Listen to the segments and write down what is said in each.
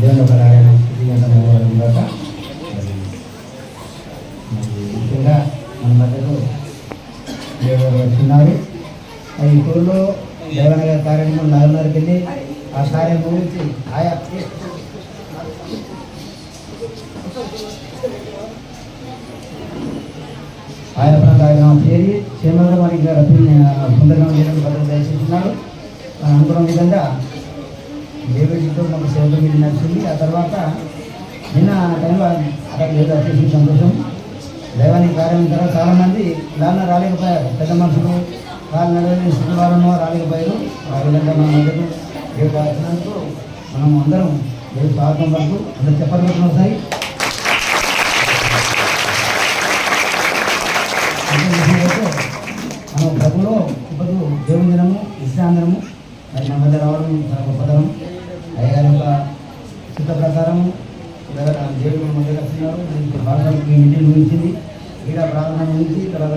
దేవుని ఒక ఆయన ఉందాక ముఖ్యంగా మన మధ్యలో దేవుడు వచ్చినారు. ఈ టూర్లో దేవన గారి కార్యక్రమం 4:30కి వెళ్ళి ఆ కార్యం గురించి ఆయా ప్రాంతాలు చేరి క్షేమంగా మనకి సుందరంగా చేయడానికి భద్రత దయచేస్తున్నారు. మనం అనుకున్న విధంగా దేవుడితో మాకు సేవలు మీద నడిచింది. ఆ తర్వాత నిన్న టైంలో అక్కడ లేదు వచ్చేసి సంతోషం. దైవానికి కార్యం తర్వాత చాలామంది దాన్ని రాలేకపోయారు. పెద్ద మనుషులు వాళ్ళు నడవని శుక్రవారం రాలేకపోయారు. ఆ విధంగా మన మధ్యలో దేవుడు వచ్చినందుకు మనం అందరం దేవుడు స్వాగతం పడుతూ అందరూ చెప్పాలి ఒకసారి. మనం ప్రభులో ఇప్పుడు దేవుని దినము విశ్రాంతము మరి మన మధ్య రావడం చాలా గొప్పతనం. అయ్యగారి యొక్క చిత్త ప్రకారము దేవుడు మన మధ్య వస్తున్నారు. బాలకి మీటింగ్ ముగించింది, క్రీడా ప్రారంభం నుంచి తర్వాత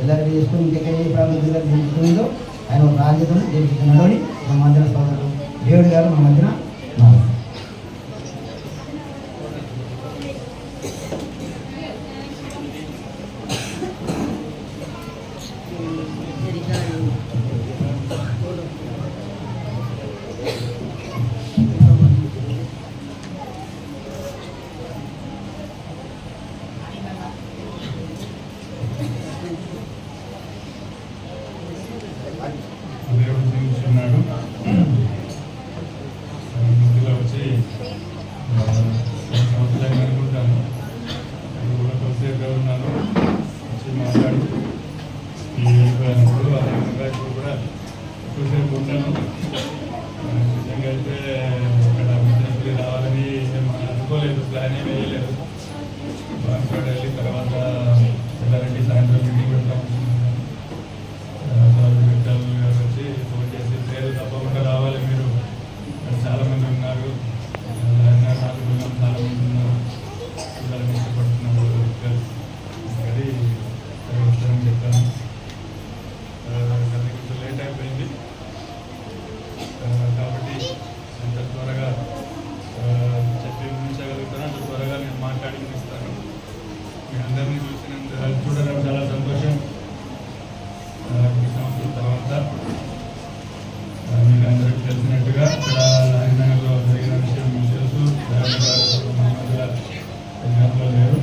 ఎల్లారెడ్డి చేసుకుని ఇంకెక్కడ ఏ ప్రాంతం తీసుకుందో ఆయన ఒక బాధ్యతను చేస్తున్నాడు అని మన మధ్యన సోదరుడు దేవుడు గారు మన మధ్యన దేవుడు జీవిస్తున్నాడు. ఇందులో వచ్చి సంవత్సరాలు అనుకుంటాను. అది కూడా కొద్దిసేపు ఉన్నాను వచ్చి మాట్లాడి వెళ్ళిపోయినప్పుడు అదే విధంగా ఇప్పుడు కూడా ఎక్కువసేపు ఉంటాను. నిజంగా అయితే ఇక్కడ విద్యార్థులు రావాలని అనుకోలేదు, ప్లాన్ ఏమీ వేయలేదు. బాన్పాడు వెళ్ళి తర్వాత ఎల్లారెడ్డి సాయంత్రం మీటింగ్ పెడతాం వచ్చి ఫోన్ చేసి పేరు తప్పకుండా రావాలి మీరు, చాలామంది ఉన్నారు, చాలా మంది ఉన్నారు, పిల్లలు ఇష్టపడుతున్నారు అది వస్తారని చెప్పాను. కొంచెం లేట్ అయిపోయింది కాబట్టి ఎంత త్వరగా చెప్పి ఉంచగలుగుతాను అంత త్వరగా నేను మాట్లాడి ఇస్తాను. మీ అందరినీ చూడడం చాలా సంతోషం. ఈ సంవత్సరం తర్వాత మీకు అందరికీ తెలిసినట్టుగా ఇక్కడ లారీనగర్లో జరిగిన విషయం మీకు తెలుసు. అధికారంలో లేరు.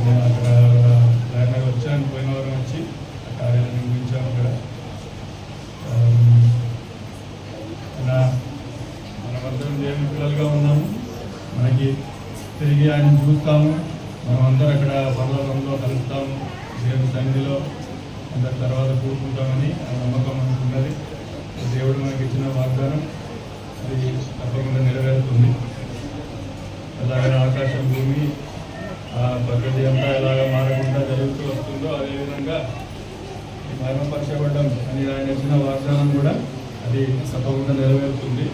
నేను అక్కడ లారీనగర్ వచ్చాను, పోయిన వారం వచ్చి ఆ కార్యాలయం ముగించాము. అక్కడ మనమందరం దేవుని పిల్లలుగా ఉన్నాము. మనకి తిరిగి ఆయన చూస్తాము. మనం అందరూ అక్కడ పర్వతంలో కలుస్తాము, దేవుని సన్నిధిలో అందరి తర్వాత కూడుకుంటామని ఆ నమ్మకం మనకు ఉన్నది. దేవుడు మనకి ఇచ్చిన వాగ్దానం అది తప్పకుండా నెరవేరుతుంది. అలాగే ఆకాశం భూమి ఆ ప్రకృతి అంతా ఎలాగా మారకుండా జరుగుతూ వస్తుందో అదేవిధంగా ఈ మరణపరచబడ్డం అని ఆయన ఇచ్చిన వాగ్దానం కూడా అది తప్పకుండా నెరవేరుతుంది.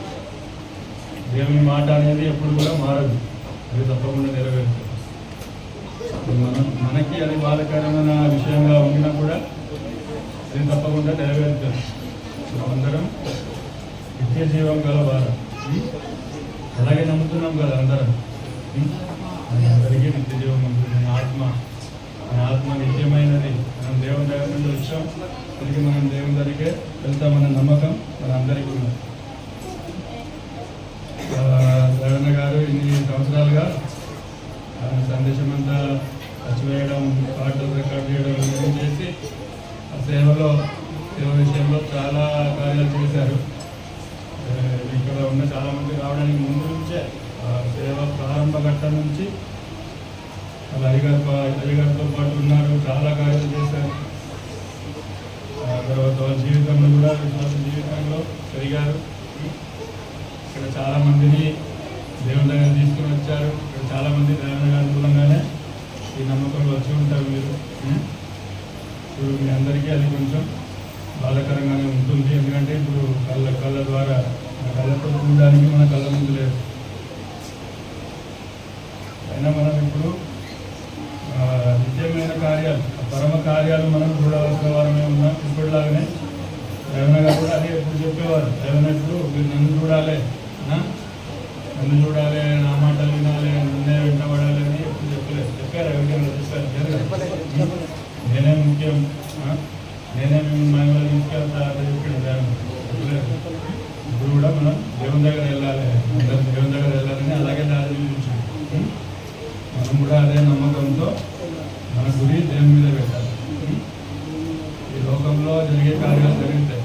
దేవుని మాట అనేది ఎప్పుడు కూడా మారదు, అది తప్పకుండా నెరవేరుతుంది. మనకి అది బాధకరమైన విషయంగా ఉన్నా కూడా అది తప్పకుండా నెరవేరుతుంది. అందరం నిత్య జీవం గల వారు అలాగే నమ్ముతున్నాం కదా అందరం. అందరికీ నిత్య జీవం ఉంటుంది. మన ఆత్మ నిత్యమైనది. మనం దేవుని దగ్గర నుండి వచ్చాం, తిరిగి మనం దేవుని దగ్గరికే వెళ్తామన్న నమ్మకం మన అందరికీ ఉన్నది. రవణ గారు ఇన్ని సంవత్సరాలుగా సందేశం అంతా వేయడం, పాటలు రికార్డ్ చేయడం చేసి ఆ సేవ విషయంలో చాలా కార్యాలు చేశారు. ఇక్కడ ఉన్న చాలామంది రావడానికి ముందు నుంచే సేవ ప్రారంభ ఘట్టం నుంచి అలిగారితో పాటు ఉన్నారు, చాలా కార్యాలు చేశారు. తర్వాత వాళ్ళ జీవితంలో కూడా విశ్వాస జీవితంలో పెరిగారు. ఇక్కడ చాలామందిని దేవుని దగ్గర తీసుకుని వచ్చారు. ఇక్కడ చాలామంది దేవుని అనుకూలంగానే ఈ నమ్మకంలో వచ్చి ఉంటారు. మీరు ఇప్పుడు మీ అందరికీ అది కొంచెం బాధాకరంగానే ఉంటుంది. ఎందుకంటే ఇప్పుడు కళ్ళ ద్వారా కళ్ళతో చూడడానికి మన కళ్ళ ముందు లేదు. అయినా మనం ఇప్పుడు నిత్యమైన కార్యాలు, పరమ కార్యాలు మనం చూడవలసిన వారమే ఉన్నాం. ఇప్పటిలాగానే రమణ గారు కూడా అదే ఎప్పుడు చెప్పేవారు ఏమన్నప్పుడు మీరు నన్ను చూడాలి, నన్ను చూడాలి, నా మాటలు వినాలి, నన్నే వెంటబడాలి అని ఎప్పుడు చెప్పారు ఎవరికైనా చెప్పారు. నేనే ముఖ్యం, నేనే మేము మహిళ తీసుకెళ్తా అని చెప్పాడు. ఇప్పుడు కూడా మనం దేవుని దగ్గర వెళ్ళాలి, దేవుని దగ్గర వెళ్ళాలని అలాగే దారి చూపించాడు. మనం కూడా అదే నమ్మకంతో మన గురి దేవుని మీద పెట్టాలి. ఈ లోకంలో జరిగే కార్యాలు జరుగుతాయి,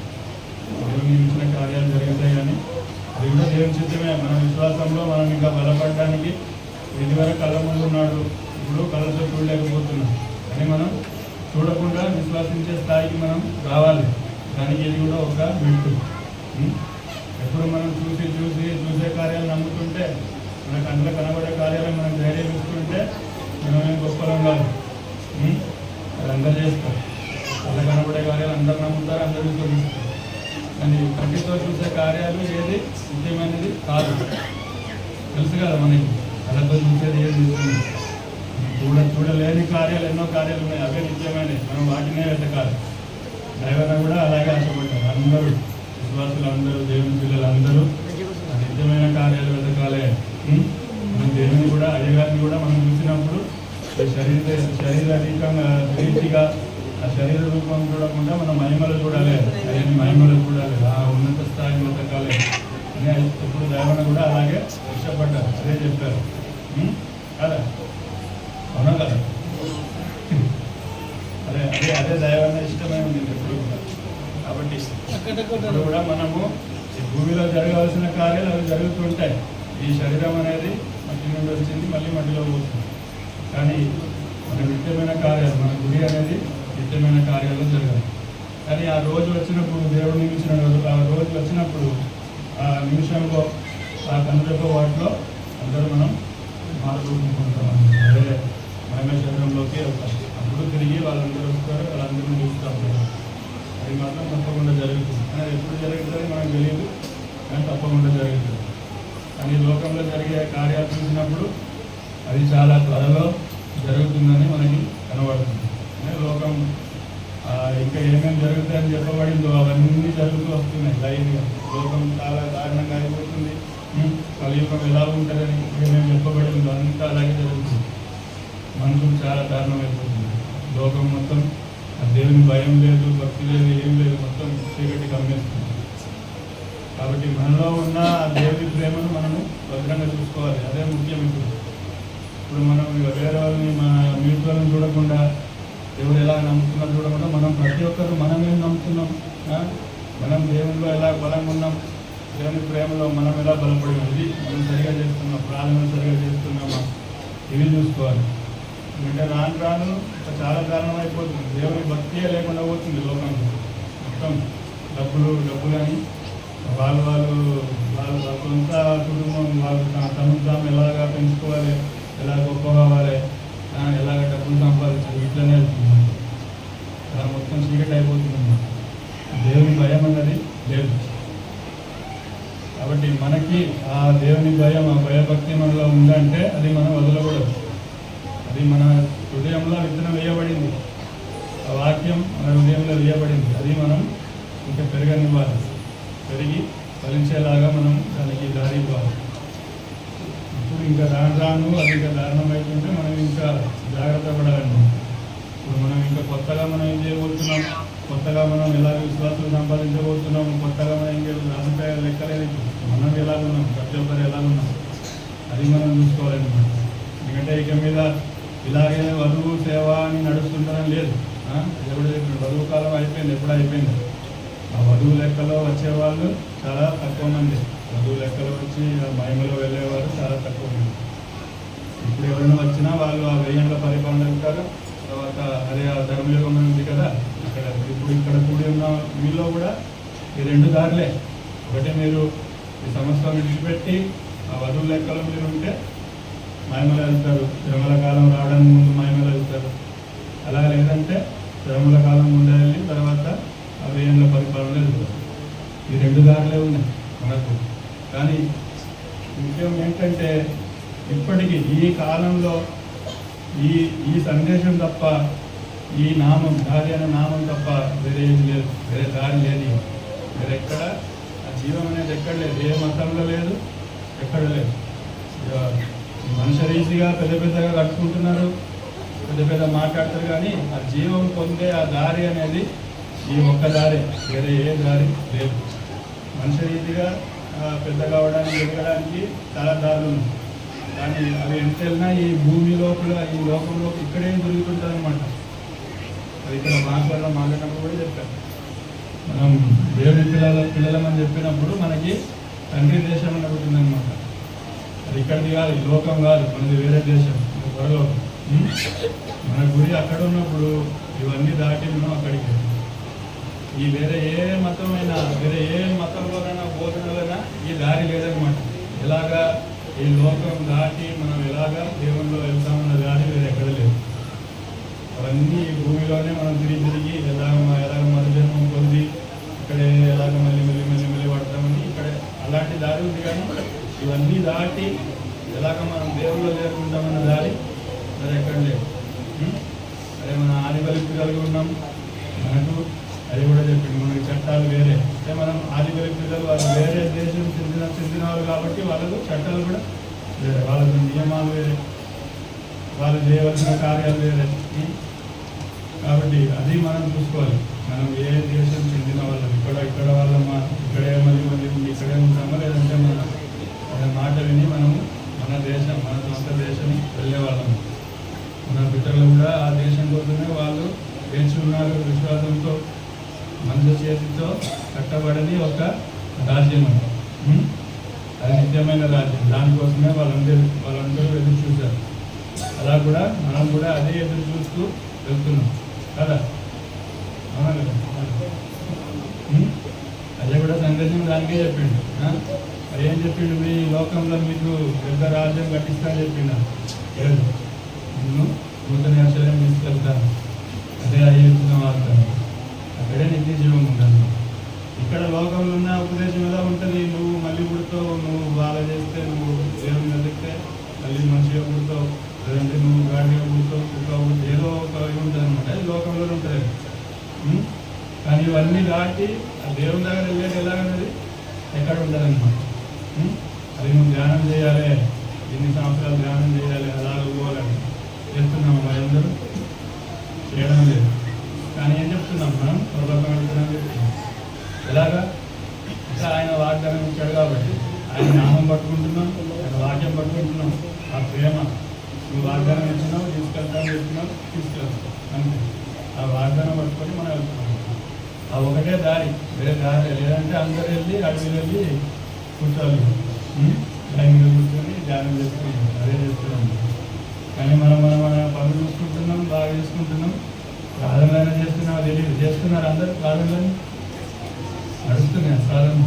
దేవుని ఇచ్చిన కార్యాలు జరుగుతాయి, కానీ అది కూడా దేవుని చిత్తమే. మన విశ్వాసంలో మనం ఇంకా బలపడడానికి ఇదివరకు కళ్ళ ముందు ఉన్నాడు, ఇప్పుడు కళ్ళతో చూడలేకపోతున్నాం. కానీ మనం చూడకుండా విశ్వాసించే స్థాయికి మనం రావాలి. దానికి ఇది కూడా ఒక మెట్టు. ఎప్పుడు మనం చూసే కార్యాలు నమ్ముతుంటే, మన కంట్లో కనబడే కార్యాలను మనం ధైర్యం ఇస్తుంటే మనమేం గొప్పలం కాదు. అది అందరు చేస్తారు, అలా కనబడే కార్యాలు అందరు నమ్ముతారు, అందరూ విశ్వసిస్తారు. కానీ కంటితో చూసే కార్యాలు ఏది నిత్యమైనది కాదు, తెలుసు కదా మనకి. కళ్ళతో చూసేది ఏది చూడలేని కార్యాలు ఎన్నో కార్యాలు ఉన్నాయి, అవే నిత్యమైనవి. మనం వాటినే వెతకాలి. దైవన కూడా అలాగే ఆశపడ్డారు. అందరూ విశ్వాసులు, అందరూ దేవుని పిల్లలు అందరూ నిత్యమైన కార్యాలు వెతకాలి. మనం దేవుని కూడా అయ్యగారిని కూడా మనం చూసినప్పుడు రీతిగా ఆ శరీర రూపం చూడకుండా మనం మహిమలు చూడాలి, ఆయన మహిమలు చూడాలి, ఆ ఉన్నత స్థాయిని వెతకాలి అని ఇప్పుడు దైవన కూడా అలాగే ఇష్టపడ్డారు. అదే చెప్పారు కదా, అవునా కదా? అదే అదే అదే దైవన ఇష్టమై ఉంది ఎప్పుడు కూడా. కాబట్టి ఇప్పుడు కూడా మనము ఈ భూమిలో జరగాల్సిన కార్యాలు అవి జరుగుతుంటాయి. ఈ శరీరం అనేది మట్టి నుండి వచ్చింది, మళ్ళీ మట్టిలో పోతుంది. కానీ మన నిత్యమైన కార్యాలు, మన గుడి అనేది నిత్యమైన కార్యాలు జరగాలి. కానీ ఆ రోజు వచ్చినప్పుడు, దేవుడు నిమిషం ఆ రోజు వచ్చినప్పుడు, ఆ నిమిషంలో, ఆ కనుక వాటిలో అందరూ మనం మారుకుంటాం. అదే మహిమ శరీరంలోకి వెళ్తాం. అప్పుడు తిరిగి వాళ్ళందరూ వస్తారు, వాళ్ళందరూ చూస్తాం. అది మాత్రం తప్పకుండా జరుగుతుంది. కానీ ఎప్పుడు జరుగుతుంది మనకు తెలియదు, కానీ తప్పకుండా జరుగుతుంది. కానీ లోకంలో జరిగే కార్యాలు చూసినప్పుడు అది చాలా త్వరలో జరుగుతుందని మనకి కనబడుతుంది. లోకం ఇంకా ఏమేమి జరుగుతాయని చెప్పబడిందో అవన్నీ జరుగుతూ వస్తున్నాయి లైన్గా. లోకం చాలా దారుణంగా అయిపోతుంది. కలియుగం ఎలా ఉంటుందని ఏమేమి చెప్పబడిందో అంతా అలాగే జరుగుతుంది. మనుషులు చాలా దారుణం అయిపోతుంది. లోకం మొత్తం దేవుని భయం లేదు, భక్తి లేదు, ఏం లేదు, మొత్తం చీకటి కమ్మేస్తుంది. కాబట్టి మనలో ఉన్న ఆ దేవుని ప్రేమను మనము భద్రంగా చూసుకోవాలి. అదే ముఖ్యం. ఇప్పుడు మనం వేరే వాళ్ళని, మన మిగతాలను చూడకుండా, దేవుడు ఎలా నమ్ముతున్నారు చూడకుండా, మనం ప్రతి ఒక్కరు మనమేం నమ్ముతున్నాం, మనం దేవునిలో ఎలా బలంగా ఉన్నాం, దేవుని ప్రేమలో మనం ఎలా బలపడి ఉంది, మనం సరిగా చేస్తున్నాం, ప్రార్థన సరిగా చేస్తున్నామా, ఇవి చూసుకోవాలి. ఎందుకంటే రాను రాను చాలా కారణం అయిపోతుంది. దేవుని భక్తియే లేకుండా పోతుంది లోకంలో. మొత్తం డబ్బులని వాళ్ళ సొంత కుటుంబం, వాళ్ళు తమను తాము ఎలాగా పెంచుకోవాలి, ఎలా గొప్ప కావాలి, ఎలాగ డబ్బులు సంపాదించాలి, ఇట్లనే వెళ్తుంది. అలా మొత్తం చీకటి అయిపోతుంది. దేవుని భయం అన్నది లేదు. కాబట్టి మనకి ఆ దేవుని భయం, ఆ భయభక్తి మనలో ఉందంటే అది మనం వదలకూడదు. అది మన హృదయంలో విత్తనం వేయబడింది, ఆ వాక్యం మన హృదయంలో వేయబడింది. అది మనం ఇంకా పెరగనివ్వాలి, పెరిగి ఫలించేలాగా మనం దానికి దారి ఇవ్వాలి. ఇప్పుడు ఇంకా రాను అది ఇంకా దారుణం అవుతుంటే మనం ఇంకా జాగ్రత్త పడాలండి. ఇప్పుడు మనం ఇంకా కొత్తగా మనం ఏం చేయబోతున్నాం, కొత్తగా మనం ఎలా విశ్వాసాలు సంపాదించబోతున్నాం, కొత్తగా మనం ఇంకా రాజకీయ లెక్కలేదు. మనం ఎలాగున్నాం, ప్రతి ఒక్కరు ఎలాగున్నాం, అది మనం చూసుకోవాలన్నమాట. ఎందుకంటే ఇక మీద ఇలాగే వధువు సేవ అని నడుస్తుండడం లేదు. దేవుడు చెప్పిన వధువు కాలం అయిపోయింది, ఎప్పుడు అయిపోయింది. ఆ వధువు లెక్కలో వచ్చేవాళ్ళు చాలా తక్కువ మంది. వధువు లెక్కలో వచ్చి మహిమలో వెళ్ళేవారు చాలా తక్కువ మంది. ఇప్పుడు ఎవరైనా వచ్చినా వాళ్ళు ఆ 1000 ఏళ్ల పరిపాలన ఉంటారు. తర్వాత అదే ఆ ధర్మయుగం ఉంది కదా, అక్కడ ఇప్పుడు ఇక్కడ కూడి ఉన్న మీలో కూడా ఈ 2 దారులే. ఒకటి, మీరు ఈ సంవత్సరం విడిచిపెట్టి ఆ వధువు లెక్కలో మీరు ఉంటే మహిమలు వెళ్తారు, శ్రమల కాలం రావడానికి ముందు మహిమలు వెళ్తారు. అలా లేదంటే శ్రమల కాలం ముందు వెళ్ళి తర్వాత ఆ 1000 ఏళ్ల పరిపాలన వెళ్తారు. ఈ 2 దారులే ఉన్నాయి మనకు. కానీ ముఖ్యం ఏంటంటే ఇప్పటికీ ఈ కాలంలో ఈ సందేశం తప్ప, ఈ నామం, దారి అనే నామం తప్ప వేరే ఏది లేదు, వేరే దారి లేదు. మీరు ఎక్కడ ఆ జీవం అనేది ఎక్కడ లేదు, ఏ మతంలో లేదు, ఎక్కడ లేదు. మనుషులు రీతిగా పెద్ద పెద్దగా కట్టుకుంటున్నారు, పెద్ద పెద్ద మాట్లాడతారు, కానీ ఆ జీవం పొందే ఆ దారి అనేది ఈ ఒక్క దారి, వేరే ఏ దారి లేదు. మనుషు రీతిగా పెద్ద కావడానికి ఎదగడానికి చాలా దారులు ఉన్నాయి, కానీ అవి ఎంత వెళ్ళినా ఈ భూమి లోపల ఈ లోకంలో ఇక్కడే దొరుకుతుంటుంది అనమాట. అది ఇక్కడ మాట్లాడడం మాట్లాడినప్పుడు కూడా చెప్పారు, మనం దేవుని పిల్లలమని చెప్పినప్పుడు మనకి తండ్రి దేశం అని ఉంటుందన్నమాట. అది ఇక్కడిది కాదు, ఈ లోకం కాదు, మనది వేరే దేశం, పరలోకం. మన గురి అక్కడ ఉన్నప్పుడు ఇవన్నీ దాటి మనం అక్కడికి. ఈ వేరే ఏ మతమైనా, వేరే ఏ మతంలోనైనా బోధనలైనా ఈ దారి లేదనమాట. ఎలాగా ఈ లోకం దాటి మనం ఎలాగా దేవుల్లో వెళ్తామన్న దారి వేరే ఎక్కడ లేదు. అవన్నీ ఈ భూమిలోనే మనం తిరిగి ఎలాగ మరుజన్మం పొంది ఇక్కడే ఎలాగ మళ్ళీ పడతామని ఇక్కడే అలాంటి దారి ఉంది. కానీ ఇవన్నీ దాటి ఎలాగ మనం దేవుల్లో చేరుకుంటామన్న దారి మరి ఎక్కడ లేదు. అదే మన ఆది బలిపి కలిగి ఉన్నాం, మనకు అది కూడా చెప్పింది, మనకి చట్టాలు వేరే. అంటే మనం ఆది బలిపి పిల్లలు వాళ్ళు వేరే దేశం చెందిన వాళ్ళు కాబట్టి వాళ్ళకు చట్టాలు కూడా వేరే, వాళ్ళకు నియమాలు వేరే, వాళ్ళు చేయవలసిన కార్యాలు వేరే. కాబట్టి అది మనం చూసుకోవాలి. మనం ఏ దేశం చెందిన వాళ్ళం, ఇక్కడ వాళ్ళమా, ఇక్కడే మళ్ళీ ఇక్కడే ఉంటామా, లేదంటే మన మాట విని మనము మన దేశం, మన సొంత దేశం వెళ్ళే వాళ్ళము. మన పితరులు కూడా ఆ దేశం కోసమే వాళ్ళు వేచి ఉన్నారు, విశ్వాసంతో మందు చేతితో కట్టబడని ఒక రాజ్యం, అది నిత్యమైన రాజ్యం. దానికోసమే వాళ్ళందరూ ఎదురు చూశారు. అలా కూడా మనం కూడా అదే ఎదురు చూస్తూ వెళ్తున్నాం కదా. అవునా కదా? అదే కూడా సందేశం దానికే చెప్పిండు. మరి ఏం చెప్పిండు, మీ లోకంలో మీకు పెద్ద రాజ్యం కట్టిస్తా అని చెప్పిండు. లేదు, నిన్ను నూతన యెరూషలేము తీసుకెళ్తాను, అదే అయ్యేస్తున్న వార్తాను, అక్కడే నిత్య జీవం ఉంటుంది. ఇక్కడ లోకంలో ఉన్న ఉపదేశం ఎలా ఉంటుంది, నువ్వు మళ్ళీ పుడతావు, నువ్వు బాగా చేస్తే, నువ్వు దేవుని వెతికితే మళ్ళీ మంచిగా పుడతావు, లేదంటే నువ్వు గాడిగా పుడతావు, కుక్క పుడతావు, ఏదో ఒక ఉంటుంది అనమాట. అది లోకంలో ఉంటుంది. కానీ ఇవన్నీ దాటి ఆ దేవుని దగ్గర వెళ్ళేది ఎలాగన్నది ఎక్కడ ఉండాలన్నమాట. అది నువ్వు ధ్యానం చేయాలి, ఎన్ని సంవత్సరాలు ధ్యానం చేయాలి, అలా పోవాలని చేస్తున్నాము. మరి అందరూ చేయడం లేదు. కానీ ఏం చెప్తున్నాం, మనం పరలోకం వెళ్తున్నాం చెప్తున్నాం. ఎలాగా ఇట్లా ఆయన వాగ్దానం ఇచ్చాడు కాబట్టి ఆయన నామం పట్టుకుంటున్నాం, ఆయన వాక్యం పట్టుకుంటున్నాం. ఆ ప్రేమ, నువ్వు వాగ్దానం ఇచ్చినావు, తీసుకెళ్తాను చెప్తున్నావు, తీసుకెళ్తావు అంతే. ఆ వాగ్దానం పట్టుకొని మనం వెళ్తున్నాం. ఆ ఒకటే దారి, వేరే దారి లేదంటే అందరూ వెళ్ళి అడవిలో వెళ్ళి కూర్చోవాలి, లైన్గా కూర్చొని ధ్యానం చేసుకుంటాం, అదే చేస్తున్నాం. కానీ మనం పనులు చూసుకుంటున్నాం, బాగా చేసుకుంటున్నాం, ప్రార్థనలైనా చేస్తున్నాం, తెలియదు చేస్తున్నారు అందరూ. ప్రార్థనలని నడుస్తున్నాయి ప్రార్థన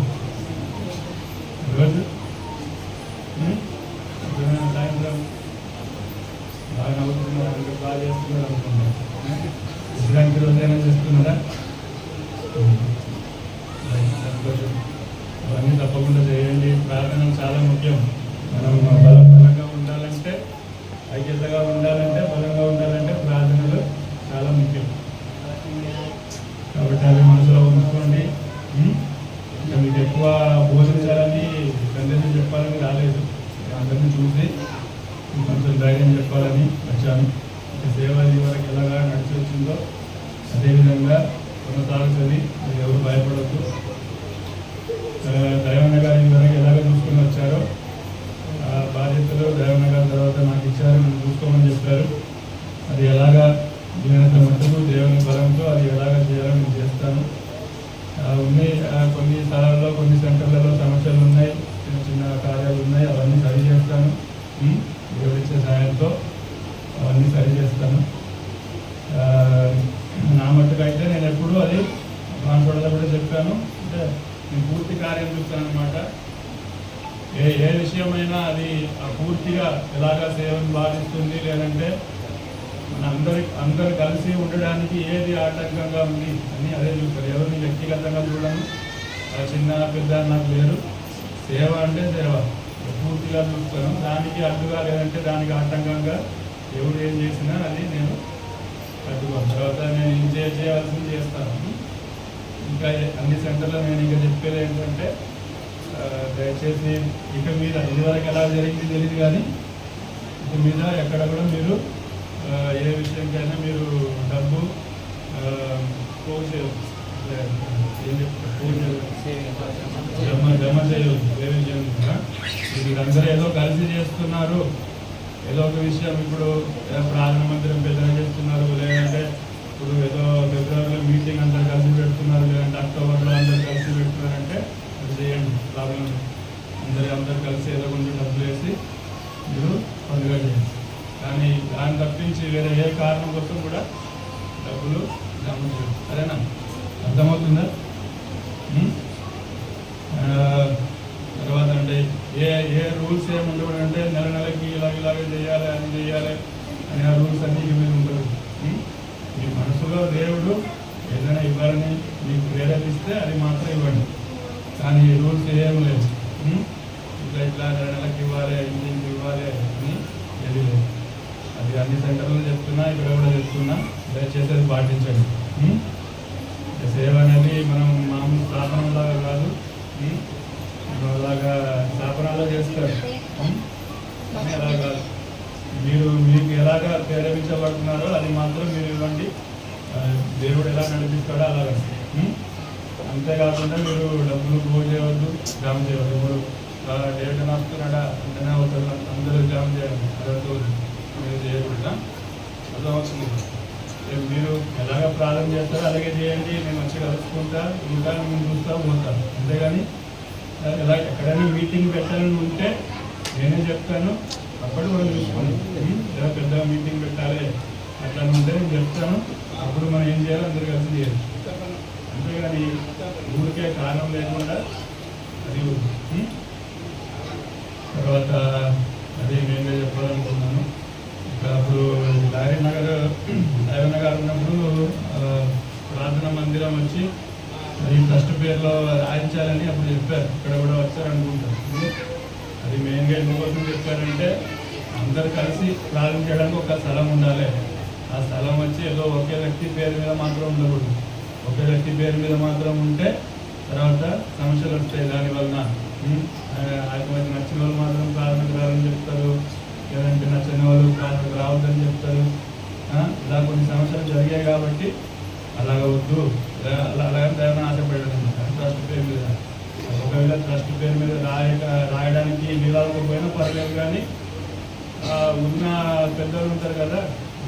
రోజు సాయంత్రం బాగా నవ్వుతున్నారు, బాగా చేస్తున్నారు అనుకుంటున్నారు. విశ్రాంతి రోజైనా చేస్తున్నారా? అవన్నీ తప్పకుండా చేయండి. ప్రార్థనలు చాలా ముఖ్యం. మనం బలంగా ఉండాలంటే, ఐక్యతగా ఉండాలంటే, బలంగా ఉండాలంటే ప్రార్థనలు చాలా ముఖ్యం. కాబట్టి అవి మనసులో ఉంచుకోండి. మీకు ఎక్కువ బోధించాలని, సందేశం చెప్పాలని రాలేదు, అందరినీ చూసి కొంచెం ధైర్యం చెప్పాలని వచ్చాను. సేవ ఇది వరకు ఎలాగా నడిచి వచ్చిందో అదేవిధంగా కొనసాగుతుంది. మీరు ఎవరు భయపడద్దు. దైవన్న గారు ఇది వరకు ఎలాగ చూసుకొని వచ్చారో ఆ బాధ్యతలు దైవన్న గారి తర్వాత నాకు ఇచ్చారు, నన్ను చూసుకోమని చెప్పారు. అది ఎలాగా వీలైనంత మట్టుకు దేవుని బలంతో అది ఎలాగ చేయాలో నేను చేస్తాను. ఉన్నాయి కొన్ని స్థలాల్లో, కొన్ని సెంటర్లలో సమస్యలు ఉన్నాయి, చిన్న చిన్న కార్యాలు ఉన్నాయి, అవన్నీ సరి చేస్తాను. దేవుడిచ్చే సహాయంతో అవన్నీ సరి చేస్తాను. నా మట్టుకు అయితే నేను ఎప్పుడూ అది మాట్లాడదా కూడా చెప్పాను, అంటే నేను పూర్తి కార్యం చూస్తాను అనమాట. ఏ విషయమైనా అది పూర్తిగా ఎలాగా సేవను బాధిస్తుంది, లేదంటే మన అందరు కలిసి ఉండడానికి ఏది ఆటంకంగా ఉంది అని అదే చూస్తారు. ఎవరిని వ్యక్తిగతంగా చూడను, చిన్న పెద్ద నాకు లేరు. సేవ అంటే సేవ పూర్తిగా చూస్తాను. దానికి అడ్డుగా లేదంటే దానికి ఆటంకంగా ఎవరు ఏం చేసినా అది నేను అడ్డుకోను. తర్వాత నేను ఏం చేయవలసింది చేస్తాను. ఇంకా అన్ని సెంటర్లో నేను ఇంకా చెప్పేది ఏంటంటే దయచేసి ఇక మీద ఇదివరకు ఎలా జరిగింది తెలియదు, కానీ ఇక మీద ఎక్కడ కూడా మీరు ఏ విషయంకైనా మీరు డబ్బు పోగు చేయవచ్చు, ఏం చెప్తారు జమ చేయవచ్చు, సేవింగ్ చేయకుండా. వీళ్ళందరూ ఏదో కలిసి చేస్తున్నారు, ఏదో ఒక విషయం ఇప్పుడు ప్రార్థన మందిరం పెద్దగా చేస్తున్నారు, లేదంటే ఇప్పుడు ఏదో ఫిబ్రవరిలో మీటింగ్ అందరు కలిసి పెడుతున్నారు, లేదంటే అక్టోబర్లో అందరు కలిసి పెడుతున్నారంటే అది చేయండి, ప్రాబ్లం అందరు కలిసి ఏదో కొంచెం డబ్బులు వేసి మీరు పండుగ చేయండి. కానీ దాన్ని తప్పించి వేరే ఏ కారణం కోసం కూడా డబ్బులు జమ చేయండి. సరేనా? అర్థమవుతుందా? తర్వాత అంటే ఏ రూల్స్ ఏమి ఉండవు అంటే నెలకి ఇలాగే చేయాలి, అది చేయాలి అని ఆ రూల్స్ అన్నీ మీరు ఉండదు. మీ మనసులో దేవుడు ఏదైనా ఇవ్వాలని మీకు ప్రేరేపిస్తే అది మాత్రం ఇవ్వండి, కానీ ఈ రూల్స్ ఏం లేదు. ఇట్లా నెలకి ఇవ్వాలి, ఇంటికి ఇవ్వాలి అని ఏది లేదు. అది అన్ని సెంటర్లో చెప్తున్నా, ఇక్కడ కూడా చెప్తున్నా, దయచేసి అది పాటించండి. సేవ అనేది మనం మామూలు స్థాపనలాగా కాదు, అలాగా స్థాపనలో చేస్తారు, అలా కాదు. మీకు ఎలాగా ప్రేరేపించబడుతున్నారో అది మాత్రం మీరు ఇవ్వండి, దేవుడు ఎలా నడిపిస్తాడో అలాగా. అంతేకాకుండా మీరు డబ్బులు పోగు చేయవద్దు, జమ చేయవద్దు. ఇప్పుడు డేట్ వస్తున్నాడా అంటేనే అవుతుంది, అందరూ జమ చేయాలి, అదొద్దు, మీరు చేయకూడదా? అర్థమవుతుంది. మీరు ఎలాగ ప్రార్థన చేస్తారో అలాగే చేయండి, నేను వచ్చి కలుసుకుంటా, ఇంకా నేను చూస్తా పోతాను. అంతేగాని ఎలా ఎక్కడైనా మీటింగ్ పెట్టాలని ఉంటే నేనే చెప్తాను, అప్పుడు మనం చూసుకోండి. ఎలా పెద్ద మీటింగ్ పెట్టాలి అట్లా ఉంటే నేను చెప్తాను, అప్పుడు మనం ఏం చేయాలో అందరు కలిసి చేయాలి. అంతేగాని ఊరికే కారణం లేకుండా అది. తర్వాత అదే మెయిన్గా చెప్పాలనుకున్నాను. ఇంకా అప్పుడు దైవన్న గారు ఉన్నప్పుడు ప్రార్థన మందిరం వచ్చి అది ట్రస్ట్ పేరులో రాయించాలని అప్పుడు చెప్పారు, ఇక్కడ కూడా వచ్చారనుకుంటారు. అది మెయిన్గా ఎందుకోసం చెప్పారంటే అందరు కలిసి ప్రార్థన చేయడానికి ఒక స్థలం ఉండాలి. ఆ స్థలం వచ్చి ఏదో ఒకే వ్యక్తి పేరు మీద మాత్రం ఉండకూడదు. ఒకే వ్యక్తి పేరు మీద మాత్రం ఉంటే తర్వాత సమస్యలు వస్తాయి. దానివలన ఆయనకి నచ్చిన వాళ్ళు మాత్రం ప్రార్థనకు రావాలని చెప్తారు, లేదంటే నచ్చని వాళ్ళు ప్రార్థనకు రావద్దని చెప్తారు. ఇలా కొన్ని సమస్యలు జరిగాయి కాబట్టి అలాగ వద్దు, అలాగని దైవం ఆశపడలేదు. ట్రస్ట్ పేరు మీద ఒకవేళ ట్రస్ట్ పేరు మీద రాయడానికి వీలకపోయినా పర్లేదు, కానీ ఉన్న పెద్దలు ఉంటారు కదా,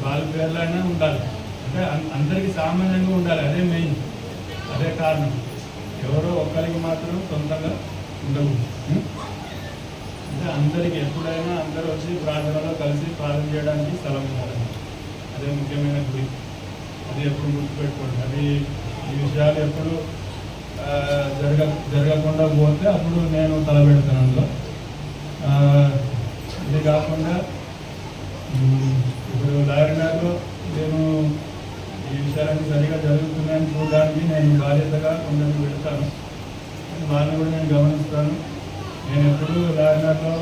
వాళ్ళ పేర్లైనా ఉండాలి. అంటే అందరికీ సామాన్యంగా ఉండాలి, అదే మెయిన్, అదే కారణం. ఎవరో ఒక్కరికి మాత్రం సొంతంగా ఉండవు. అంటే అందరికీ ఎప్పుడైనా అందరూ వచ్చి ప్రార్థనలో కలిసి ప్రార్థన చేయడానికి స్థలం ఉండాలి. అదే ముఖ్యమైన గురి, అది ఎప్పుడు గుర్తుపెట్టుకోండి. అది ఈ విషయాలు ఎప్పుడు జరగకుండా పోతే అప్పుడు నేను తలపెడతాను అందులో. ఇది కాకుండా ఇప్పుడు లాయర్లో నేను ఈ విషయాలన్నీ సరిగా జరుగుతున్నాయని చూడడానికి నేను బాధ్యతగా కొందరిని పెడతాను, వాళ్ళని కూడా నేను గమనిస్తాను. నేను ఎప్పుడు లాయర్లో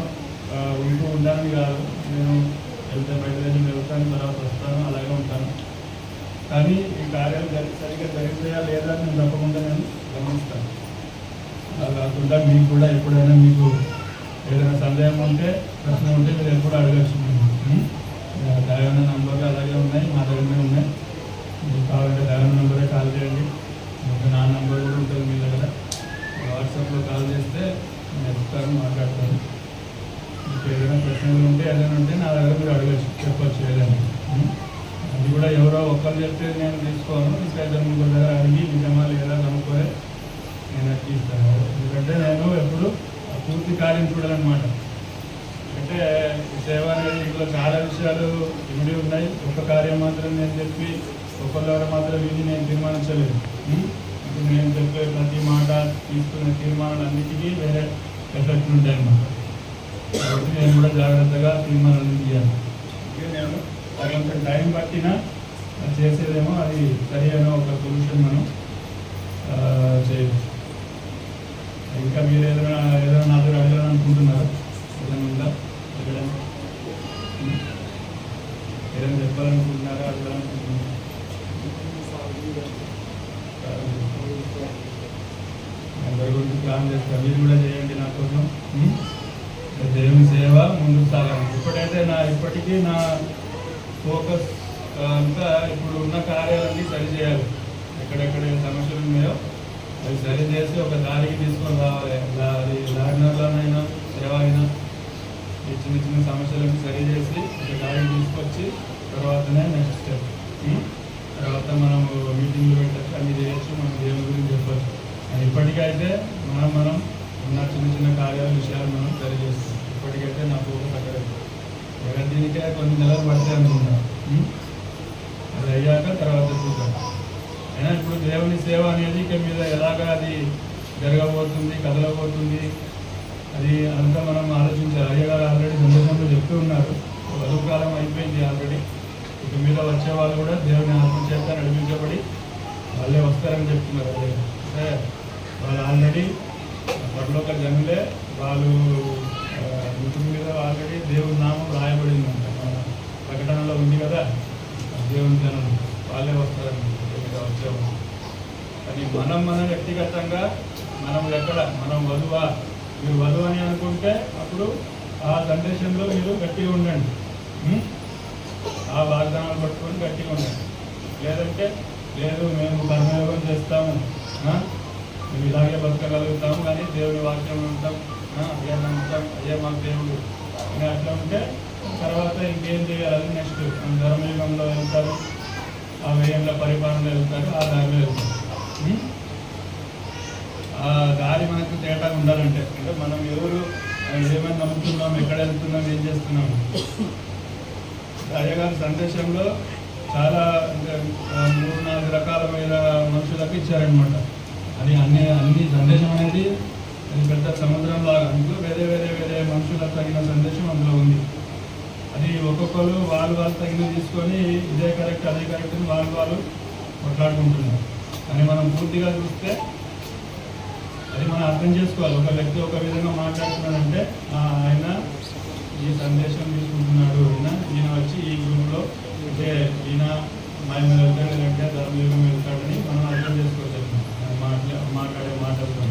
ఉంటూ ఉండాలని కాదు, నేను వెళ్తే బయట వెళ్తాను, తర్వాత వస్తాను, అలాగే ఉంటాను. కానీ ఈ కార్యాలు సరిగ్గా జరిగిపోయా లేదా నేను తప్పకుండా నేను గమనిస్తాను. అలా కాకుండా మీకు కూడా ఎప్పుడైనా మీకు ఏదైనా సందేహం ఉంటే, ప్రశ్న ఉంటే మీరు ఎప్పుడు అడగచ్చు. దైవన్న నంబర్లు అలాగే ఉన్నాయి, మా దగ్గరనే ఉన్నాయి. మీకు కావాలంటే దైవన్న నంబరే కాల్ చేయండి, నా నంబర్ కూడా ఉంటుంది మీ దగ్గర. వాట్సాప్లో కాల్ చేస్తే నేను చెప్తాను, మాట్లాడతాను. మీకు ఏదైనా ప్రశ్నలు ఉంటే ఏదైనా ఉంటే నా దగ్గర మీరు అడగచ్చు, చెప్పచ్చు ఏదైనా. అది కూడా ఎవరో ఒక్కరు చెప్తే నేను తీసుకోను, ఇంకా ఇద్దరు ముగ్గురు దగ్గర అడిగి నిజమా లేదా కనుక్కొని నేను అట్టి ఇస్తాను. ఎందుకంటే నేను ఎప్పుడు పూర్తి కార్యం చూడాలన్నమాట. అంటే సేవ అనేది ఇంట్లో చాలా విషయాలు ఇమిడి ఉన్నాయి. ఒక కార్యం మాత్రం నేను చెప్పి ఒకళ్ళెవరు మాత్రం విని నేను తీర్మానించలేదు. ఇప్పుడు నేను చెప్పే ప్రతి మాట, తీసుకునే తీర్మానాలు అన్నిటికీ వేరే ఎఫెక్ట్ ఉంటాయి అన్నమాట. కాబట్టి నేను కూడా జాగ్రత్తగా తీర్మానాలు చేయాలి. నేను కొంచెం టైం పట్టినా చేసేదేమో అది సరి అయిన ఒక సొల్యూషన్ మనం చేయవచ్చు. ఇంకా మీరు ఏదైనా నాతో అడగాలని అనుకుంటున్నారా? ఏదైనా ఉందా? ఏదైనా చెప్పాలనుకుంటున్నారా? అడగాలనుకుంటున్నారా? ప్లాన్ చేస్తాను. మీరు కూడా చేయండి నా కోసం. దేవుని సేవ ముందుకు సాగాలి. ఇప్పటికీ నా ఫోకస్ అంతా ఇప్పుడు ఉన్న కార్యాలన్నీ సరిచేయాలి. ఎక్కడెక్కడ సమస్యలు ఉన్నాయో అవి సరిచేసి ఒక దారికి తీసుకొని రావాలి. అది లాడినర్లోనైనా సేవ అయినా ఈ చిన్న చిన్న సమస్యలను సరిచేసి ఒక దారికి తీసుకొచ్చి తర్వాతనే నెక్స్ట్ స్టెప్. తర్వాత మనం మీటింగ్లు పెట్టచ్చు, అన్ని చేయొచ్చు, మనం దేవుని గురించి చెప్పచ్చు. ఇప్పటికైతే మనం ఉన్న చిన్న చిన్న కార్యాల విషయాలు మనం సరిచేస్తాం. ఇప్పటికైతే నా ఫోకస్ అక్కడ దీనికే కొన్ని నెలలు పడతాయి అనుకుంటాం. అది అయ్యాక తర్వాత చూద్దాం. అయినా ఇప్పుడు దేవుని సేవ అనేది ఇక మీద ఎలాగా అది జరగబోతుంది, కదలబోతుంది, అది అంతా మనం ఆలోచించాలి. అయ్యగారు ఆల్రెడీ సందేశంలో చెప్తూ ఉన్నారు. వధువు కాలం అయిపోయింది ఆల్రెడీ. ఇక మీద వచ్చే వాళ్ళు కూడా దేవుని ఆత్మ చేత నడిపించబడి వాళ్ళే వస్తారని చెప్తున్నారు. అదే అంటే వాళ్ళు ఆల్రెడీ పరలోక జనులే, వాళ్ళు ఇంటి మీద ఆల్రెడీ దేవుని నామం రాయబడిందంట. మన ప్రకటనలో ఉంది కదా, దేవుని జనులు వాళ్ళే వస్తారని వచ్చేవాళ్ళు. కానీ మన వ్యక్తిగతంగా మనం ఎక్కడ మనం వధువా, మీరు వధువు అని అనుకుంటే అప్పుడు ఆ సందేశంలో మీరు గట్టిగా ఉండండి. ఆ వాగ్దానాలు పట్టుకొని గట్టిగా ఉండండి. లేదంటే లేదు మేము కర్మయోగం చేస్తాము, మేము ఇలాగే బతకగలుగుతాము, కానీ దేవుని వాక్యం ఉంటాం, అయ్యే నమ్ముతాం, అయ్యే మాకు దేవుడు అని అట్లా ఉంటే తర్వాత ఇంకేం చేయాలి? నెక్స్ట్ ధర్మయుగంలో వెళ్తారు, ఆ వ్యయంలో పరిపాలనలో వెళ్తారు, ఆ దారిలో వెళ్తారు. ఆ దారి మనకు తేటగా ఉండాలంటే అంటే మనం ఎవరు ఏమైనా నమ్ముతున్నాం, ఎక్కడ వెళ్తున్నాం, ఏం చేస్తున్నాం. అయ్యగారి సందేశంలో చాలా 3-4 రకాలమైన మనుషులకు ఇచ్చారనమాట. అది అన్ని సందేశం అనేది అది పెద్ద సముద్రం లాగా, అందులో వేరే వేరే వేరే మనుషులకు తగిన సందేశం అందులో ఉంది. అది ఒక్కొక్కరు వాళ్ళు తగిన తీసుకొని ఇదే కరెక్ట్ అదే కరెక్ట్ అని వాళ్ళు కొట్లాడుకుంటున్నారు. కానీ మనం పూర్తిగా చూస్తే అది మనం అర్థం చేసుకోవాలి. ఒక వ్యక్తి ఒక విధంగా మాట్లాడుతున్నాడంటే ఆయన ఈ సందేశం తీసుకుంటున్నాడు, ఈయన వచ్చి ఈ గ్రూప్లో అంటే ఈయన ఆయన వెళ్తాడు, లేదంటే ధర్మయుగం వెళ్తాడని మనం అర్థం చేసుకోవచ్చు. మాట్లాడే మాటలతో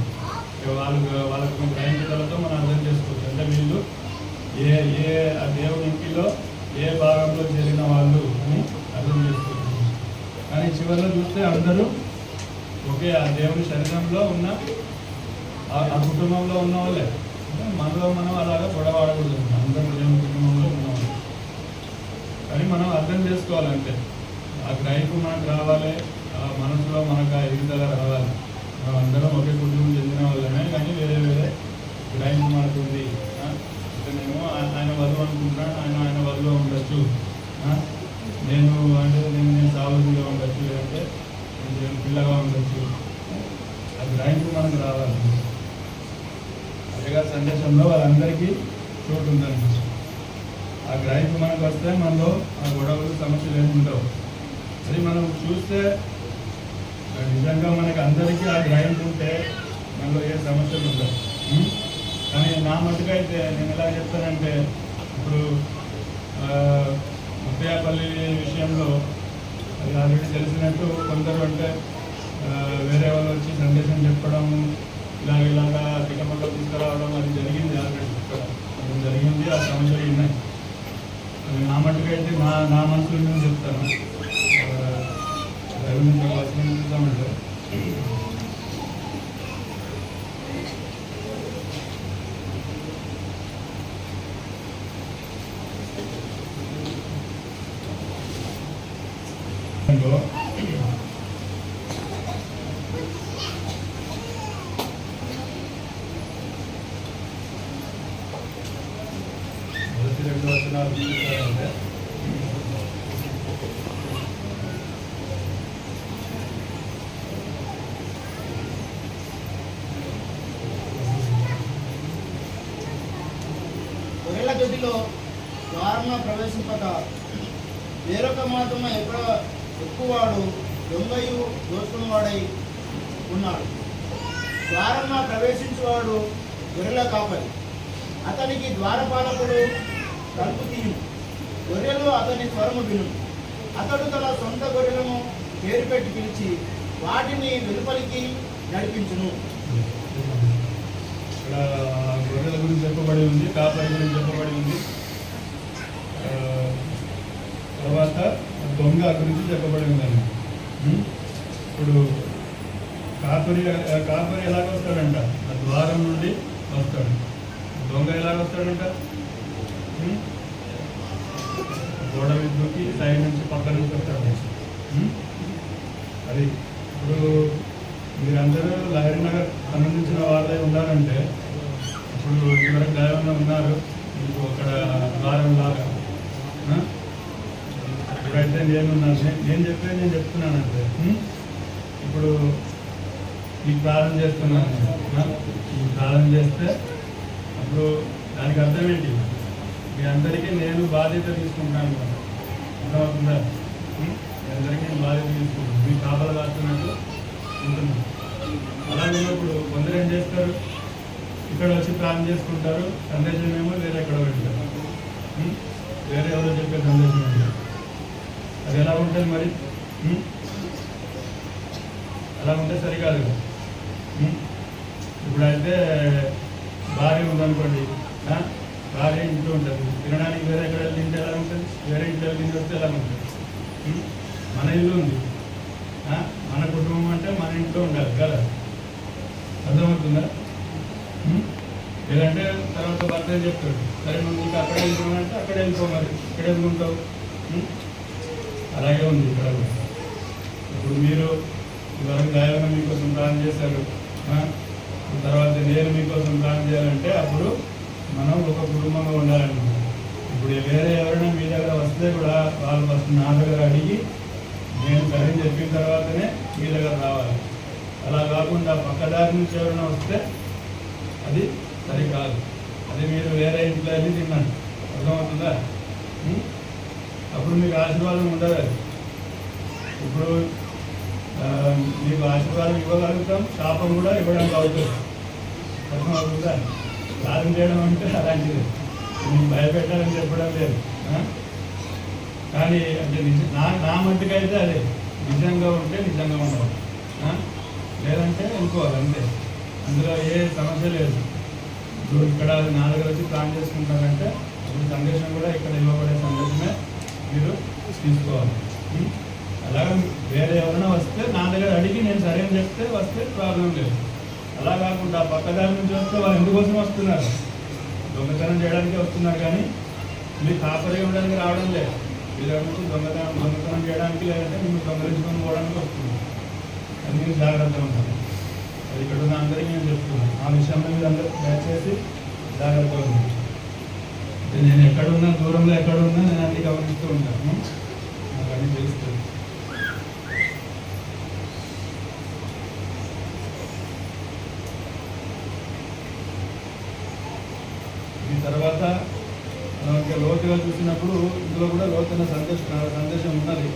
వాళ్ళకు కొంచెం గ్రహించడంతో మనం అర్థం చేసుకోవచ్చు. అంటే వీళ్ళు ఏ ఆ దేవుని ఇంటిలో ఏ భాగంలో చేరిన వాళ్ళు అని అర్థం చేసుకోవచ్చు. కానీ చివరిలో చూస్తే అందరూ ఒకే ఆ దేవుని శరీరంలో ఉన్న ఆ కుటుంబంలో ఉన్న వాళ్ళే. మనలో మనం అలాగా గొడవడకూడదు, అందరూ దేవుని కుటుంబంలో ఉన్నవాళ్ళు. కానీ మనం అర్థం చేసుకోవాలంటే ఆ గ్రహింపు మనకు రావాలి, ఆ మనసులో మనకు ఆ ఎదుగుదల రావాలి. మనం అందరం ఒకే కుటుంబం చెందిన వాళ్ళమే, కానీ వేరే వేరే గ్రహింపు మనకు ఉంది. నేను ఆయన వధువు అనుకుంటున్నాను, ఆయన వధువులో ఉండొచ్చు, నేను సావుగా ఉండొచ్చు, లేదంటే నేను పిల్లగా ఉండొచ్చు. ఆ గ్రహింపు మనకు రావాలి. అయ్యగారి సందేశంలో వాళ్ళందరికీ చోటు ఉందని ఆ గ్రహింపు మనకు వస్తే మనలో ఆ గొడవలు సమస్యలు ఏమి ఉండవు. అది మనం చూస్తే నిజంగా మనకి అందరికీ ఆ గ్రహింపు ఉంటే మనలో ఏ సమస్యలు ఉండవు. కానీ నా మటుకైతే నేను ఎలా చెప్తానంటే, ఇప్పుడు ముత్తయ్యపల్లి విషయంలో అది ఆల్రెడీ తెలిసినట్టు కొందరు అంటే వేరే వాళ్ళు వచ్చి సందేశం చెప్పడం, ఇలాగా తికమల్లో తీసుకురావడం అది జరిగింది. ఆల్రెడీ ఇక్కడ జరిగింది, ఆ సమస్యలు ఉన్నాయి. నా మట్టుకైతే నా మనసులో నేను చెప్తాను. చూద్దామంటే మొదటి 2 వచనాలు చూసారంటే గొర్రెల దొడ్డిలో ద్వారమున ప్రవేశింపక వేరొక మాత్రమే ఎక్కువవాడు దొంగయు దోచుకున్నవాడై ఉన్నాడు. ద్వారమున ప్రవేశించేవాడు గొర్రెల కాపరి. అతనికి ద్వారపాలకుడు తలుపు తీయును. గొర్రెలు అతని స్వరము విను. అతడు తన సొంత గొర్రెలను పేరు పెట్టి పిలిచి వాటిని వెలుపలికి నడిపించును. ఇక్కడ గొర్రెల గురించి చెప్పబడి ఉంది, కాపరి గురించి చెప్పబడి ఉంది. తర్వాత దొంగ గురించి చెప్పబడి ఉందండి. ఇప్పుడు కాపరి ఎలాగ వస్తాడంట? ఆ ద్వారం నుండి వస్తాడు. దొంగ ఎలాగ వస్తాడంట? గోడ విద్యుకి సైడ్ నుంచి పక్క నుంచి వస్తాడు. అది ఇప్పుడు మీరందరూ లహరి నగర్ సంబంధించిన వాళ్ళే ఉన్నారంటే, ఇప్పుడు ఇదివరకు ఏమన్నా ఉన్నారు మీకు అక్కడ ద్వారం లాగా. ఇప్పుడైతే నేను చెప్పేది నేను చెప్తున్నానంటే, ఇప్పుడు మీకు ప్రార్థన చేస్తున్నాను. మీకు ప్రార్థన చేస్తే అప్పుడు దానికి అర్థం ఏంటి? మీ అందరికీ నేను బాధ్యత తీసుకుంటున్నాను. అర్థమవుతుందా? మీ అందరికీ నేను బాధ్యత తీసుకుంటాను. మీ కాపలు కాస్తున్నట్టు ఉంటున్నాను. అలా ఉన్నప్పుడు కొందరు ఏం చేస్తారు? ఇక్కడ వచ్చి ప్రార్థన చేసుకుంటారు, సందేశం ఏమో వేరే ఎక్కడ పెడతారు. వేరే ఎవరో చెప్పే సందేశం ఉంటారు. అది ఎలా ఉంటుంది మరి? అలా ఉంటే సరికాదు కదా. ఇప్పుడైతే భార్య ఉందనుకోండి, భార్య ఇంట్లో ఉంటుంది, తినడానికి వేరే ఎక్కడ తింటే ఎలా ఉంటుంది? వేరే ఇంట్లో తిండి వస్తే ఎలా ఉంటుంది? మన ఇల్లు ఉంది, మన కుటుంబం అంటే మన ఇంట్లో ఉండాలి కదా. అర్థమవుతుందా? లేదంటే తర్వాత భర్త చెప్తాడు, సరే నువ్వు నీకు అక్కడ వెళ్ళిపోమంటే అక్కడ వెళ్ళిపో, మరి ఇక్కడ వెళ్ళుకుంటావు. అలాగే ఉంది ఇక్కడ. ఇప్పుడు మీరు ఇవరకు దైవం మీకోసం ప్రార్థన చేశారు, తర్వాత నేను మీకోసం ప్రార్థన చేయాలంటే అప్పుడు మనం ఒక కుటుంబంగా ఉండాలన్నమాట. ఇప్పుడు వేరే ఎవరైనా మీ దగ్గర వస్తే కూడా వాళ్ళు ఫస్ట్ నా దగ్గర అడిగి నేను సరే చెప్పిన తర్వాతనే మీ దగ్గర రావాలి. అలా కాకుండా పక్కదారి నుంచి ఎవరైనా వస్తే అది సరికాదు. అది మీరు వేరే ఇంట్లో వెళ్ళి తిన్నాను. అర్థమవుతుందా? అప్పుడు మీకు ఆశీర్వాదం ఉండదు. అది ఇప్పుడు మీకు ఆశీర్వాదం ఇవ్వగలుగుతాం, శాపం కూడా ఇవ్వడానికి అవుతుంది. అర్థమవుతుందా? ప్రార్థన చేయడం అంటే అలాంటిది. మీకు భయపెట్టాలని చెప్పడం లేదు. కానీ అంటే నా మట్టుకైతే అదే నిజంగా ఉంటే నిజంగా ఉండవాలి, లేదంటే వెళ్ళిపోవాలి అంతే. అందులో ఏ సమస్య లేదు. ఇప్పుడు ఇక్కడ నా దగ్గర వచ్చి ప్లాన్ చేసుకుంటారంటే ఇప్పుడు సందేశం కూడా ఇక్కడ ఇవ్వబడే సందేశమే మీరు తీసుకోవాలి. అలాగే వేరే ఎవరైనా వస్తే నా దగ్గర అడిగి నేను సరే అని చెప్తే వస్తే ప్రాబ్లం లేదు. అలా కాకుండా పక్కదారి నుంచి వస్తే వాళ్ళు ఎందుకోసం వస్తున్నారు? దొంగతనం చేయడానికి వస్తున్నారు, కానీ మీరు కాపరి ఇవ్వడానికి రావడం లేదు. మీ దగ్గర నుంచి దొంగతనం చేయడానికి, లేదంటే మీరు దొంగలించుకొని పోవడానికి వస్తుంది. అది మీరు జాగ్రత్తగా ఉంటారు. అది ఇక్కడ ఉన్న అందరికీ నేను చెప్తున్నాను. ఆ విషయంలో మీరు అందరూ దయచేసి జాగ్రత్తగా ఉంది. నేను ఎక్కడున్నా, దూరంలో ఎక్కడున్నా నేను అన్ని గమనిస్తూ ఉంటాను. నాకు అన్నీ తెలుస్తుంది. ఈ తర్వాత ఇంకా లోతుగా చూసినప్పుడు ఇందులో కూడా లోతైన సందేశం ఉన్నది.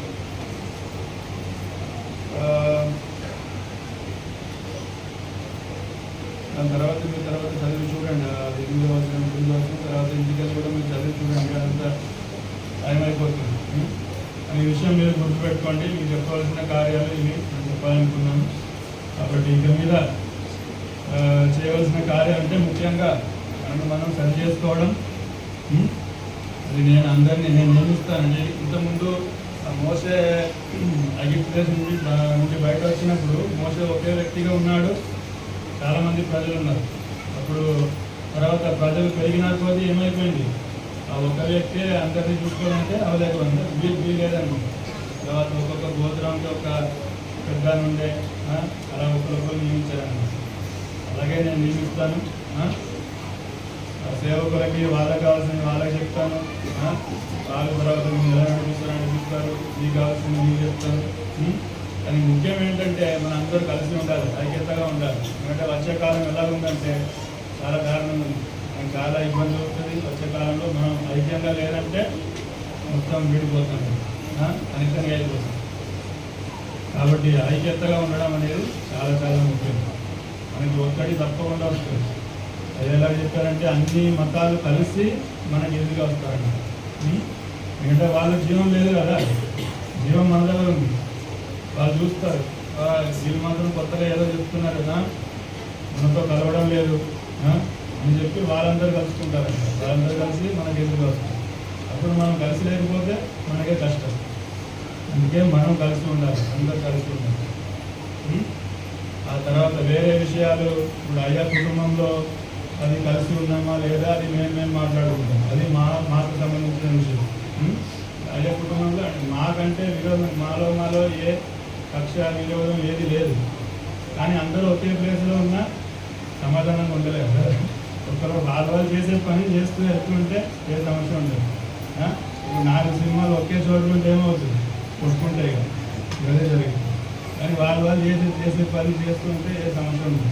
దాని తర్వాత మీరు తర్వాత చదివి చూడండి. అది 8వ వచనం తర్వాత ఇంటికి కూడా మీరు చదివి చూడండి. అదంతా టైం అయిపోతుంది. ఈ విషయం మీరు గుర్తుపెట్టుకోండి. మీకు చెప్పవలసిన కార్యాలు ఇవి నేను చెప్పాలనుకున్నాను. కాబట్టి ఇక మీద చేయవలసిన కార్యం అంటే ముఖ్యంగా మనం సరి చేసుకోవడం. అది నేను అందరినీ నేను నియమిస్తానండి. ఇంతకుముందు మోసే ఐగుప్తు దేశం నుండి బయట వచ్చినప్పుడు మోసే ఒకే వ్యక్తిగా ఉన్నాడు, చాలామంది ప్రజలు ఉన్నారు. అప్పుడు తర్వాత ప్రజలు పెరిగిన కొద్దీ ఏమైపోయింది? ఆ ఒక్క వ్యక్తి అందరినీ చూసుకోవాలంటే అవలేకపోయింది, వీలేదనుకుంటా. తర్వాత ఒక్కొక్క గోత్రానికి ఒక పెద్ద ఉండే అలా ఒక్కొక్కరు నియమించారన్నమాట. అలాగే నేను నియమిస్తాను. సేవకులకి వాళ్ళకి కావాల్సింది వాళ్ళకి చెప్తాను. వాళ్ళు తర్వాత మీరు ఎలా నడిపిస్తారు, మీకు కావాల్సింది మీకు చెప్తాను. కానీ ముఖ్యం ఏంటంటే మన అందరూ కలిసి ఉండాలి, ఐక్యతగా ఉండాలి. ఎందుకంటే వచ్చే కాలం ఎలా ఉందంటే చాలా కారణం ఉంది, మనకు చాలా ఇబ్బంది అవుతుంది. వచ్చే కాలంలో మనం ఐక్యంగా లేదంటే మొత్తం విడిపోతాం, అనితంగా వెళ్ళిపోతాం. కాబట్టి ఐక్యతగా ఉండడం అనేది చాలా చాలా ముఖ్యం. మనకి ఒక్కటి తప్పకుండా వస్తుంది. అది ఎలా చెప్పారంటే అన్ని మతాలు కలిసి మనకి ఎదురుగా వస్తారంట. ఎందుకంటే వాళ్ళ జీవం లేదు కదా, జీవం మన దగ్గర ఉంది. వాళ్ళు చూస్తారు వీళ్ళు మాత్రం కొత్తగా ఏదో చెప్తున్నారు కదా, మనతో కలవడం లేదు అని చెప్పి వాళ్ళందరూ కలుసుకుంటారంట. వాళ్ళందరూ కలిసి మనకి ఎందుకు వస్తారు? అప్పుడు మనం కలిసి లేకపోతే మనకే కష్టం. అందుకే మనం కలిసి ఉండాలి, అందరూ కలిసి ఉండాలి. ఆ తర్వాత వేరే విషయాలు, ఇప్పుడు అయ్యా కుటుంబంలో అది కలిసి ఉన్నామా లేదా అది మేము మాట్లాడుకుంటాం, అది మాకు సంబంధించిన విషయం. అయ్యా కుటుంబంలో మాకంటే విరోధం, మాలో ఏ కక్ష విరోధం ఏది లేదు. కానీ అందరూ ఒకే ప్లేస్లో ఉన్నా సమాధానంగా ఉండలేదు కదా. ఒకరు వాళ్ళు చేసే పని చేస్తూ వెళ్తుంటే ఏ సమస్య ఉండదు. ఇప్పుడు 4 సినిమాలు ఒకే చోటు ఉంటే ఏమవుతుంది? కొట్టుకుంటాయి కదా, ఇదే జరిగింది. కానీ వాళ్ళు చేసే పని చేస్తుంటే ఏ సమస్య ఉండదు.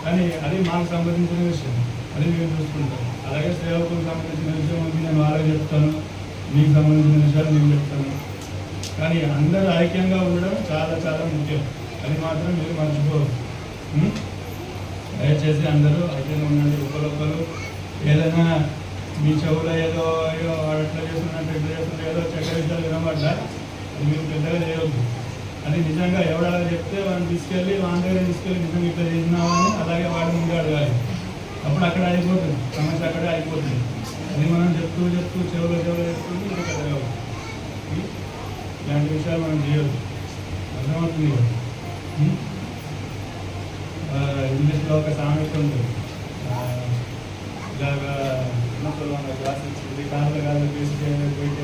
కానీ అది మాకు సంబంధించిన విషయం, అది మేము చూసుకుంటాం. అలాగే సేవకులకు సంబంధించిన విషయం ఉంది, నేను వాళ్ళకి చెప్తాను, మీకు సంబంధించిన విషయాలు నేను చెప్తాను. కానీ అందరూ ఐక్యంగా ఉండడం చాలా చాలా ముఖ్యం. అది మాత్రం మీరు మర్చిపోవద్దు. దయచేసి అందరూ ఐక్యంగా ఉండండి. ఒకరొకరు ఏదైనా మీ చెవులో ఏదో వాడు ఎట్లా చేస్తున్నట్టు ఎట్లా చేస్తున్నా ఏదో చక్కెర విషయాలు వినబడ్డా అది మీరు పెద్దగా చేయవద్దు. అది నిజంగా ఎవడలా చెప్తే వాడిని తీసుకెళ్ళి వాడి దగ్గర తీసుకెళ్ళి నిజంగా ఇట్లా చేసినావా అని అలాగే వాడి ముందు అడగాలి. అప్పుడు అక్కడ అయిపోతుంది, సమస్య అక్కడే అయిపోతుంది. అది మనం చెప్తూ చెవులో చెప్తుంది ఇది పెద్దగా అవుతుంది. ఇలాంటి విషయాలు మనం చేయొద్దు. అర్థమవుతుంది కదా. ఇంగ్లీష్లో ఒక సామెత ఉంటుంది, ఇలాగా క్లాస్ ఇచ్చింది కాళ్ళ తీసుకెళ్ళి పోయితే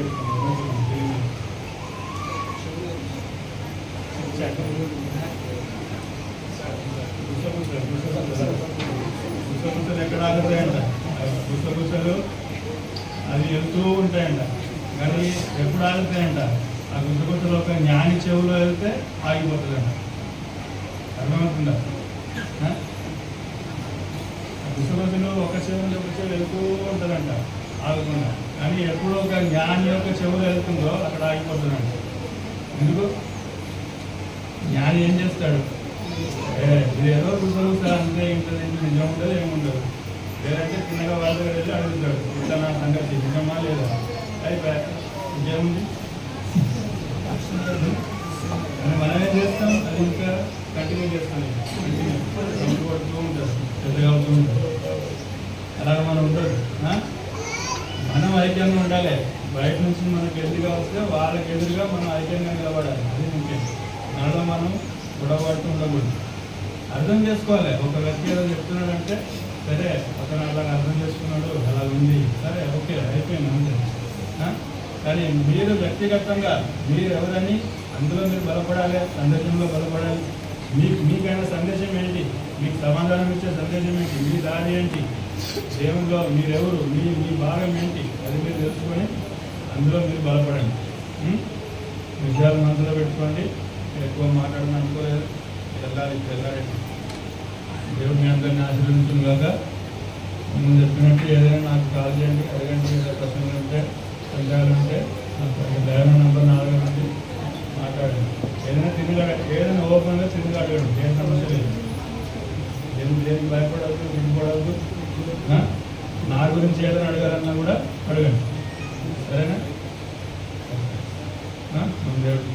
గుసగుసలు ఎక్కడ ఆగుతాయంట? గుసగుసలు అది వెళ్తూ ఉంటాయంట, కానీ ఎప్పుడు ఆగుతాయంట? ఆ గుసగుసలు ఒక జ్ఞాని చెవులో వెళ్తే ఆగిపోతుందంట. అర్థమవుతుందా? గుసగుసలు ఒక చెవులు వెళ్తూ ఉంటుందంట ఆగకుండా. కానీ ఎప్పుడు ఒక జ్ఞాని యొక్క చెవులు వెళ్తుందో అక్కడ ఆగిపోతుందంట. ఎందుకు? జ్ఞాని ఏం చేస్తాడు? ఇదేదో గుసగుస అంతే, ఇంట్లో నిజం ఉండదు ఏముండదు. లేదంటే చిన్నగా వాళ్ళ దగ్గర వెళ్ళి అడుగుతాడు, ఇట్లా నా సంగతి నిజమా లేదా? అయిపోయా, ఇంకేముంది? మనం ఏం చేస్తాం? అది ఇంకా కంటిన్యూ చేస్తాం, పడుతూ ఉంటారు, పెద్దగా అవుతూ ఉంటారు. అలాగే మనం ఉండదు. మనం ఐక్యంగా ఉండాలి. బయట నుంచి మనకు ఎదురుగా వస్తే వాళ్ళకి ఎదురుగా మనం ఐక్యంగా నిలబడాలి. అది ముఖ్యం. దానిలో మనం గొడవపడుతూ ఉండకూడదు. అర్థం చేసుకోవాలి. ఒక వ్యక్తి ఏదో చెప్తున్నాడంటే సరే అతను అలా అర్థం చేసుకున్నాడు, అలా ఉంది, సరే ఓకే అయిపోయింది అంతే. కానీ మీరు వ్యక్తిగతంగా మీరు ఎవరని అందులో మీరు బలపడాలి, సందేశంలో బలపడాలి. మీకైనా సందేశం ఏంటి? మీకు సమాధానం ఇచ్చే సందేశం ఏంటి? మీ దారి ఏంటి? దేవుల్లో మీరెవరు? మీ భాగం ఏంటి? అది మీరు తెలుసుకొని అందులో మీరు బలపడండి. విషయాలు మనసులో పెట్టుకోండి. ఎక్కువ మాట్లాడమని అనుకోలేదు. వెళ్ళాలి. దేవుడు మీ అందరినీ ఆశీర్వదించును కాక. నేను చెప్పినట్టు ఏదైనా నాకు కాల్ చేయండి, అడగండి. ఏదైనా ప్రశ్నలు ఉంటే, సందేహాలు ఉంటే దైవ నంబర్ 4 నుండి మాట్లాడండి. ఏదైనా ఓపెన్గా తిరిగి అడగండి. ఏం సమస్య లేదు. దేనికి భయపడవద్దు, విడిపడవద్దు. నా గురించి ఏదైనా అడగాలన్నా కూడా అడగండి. సరేనా? దేవుడికి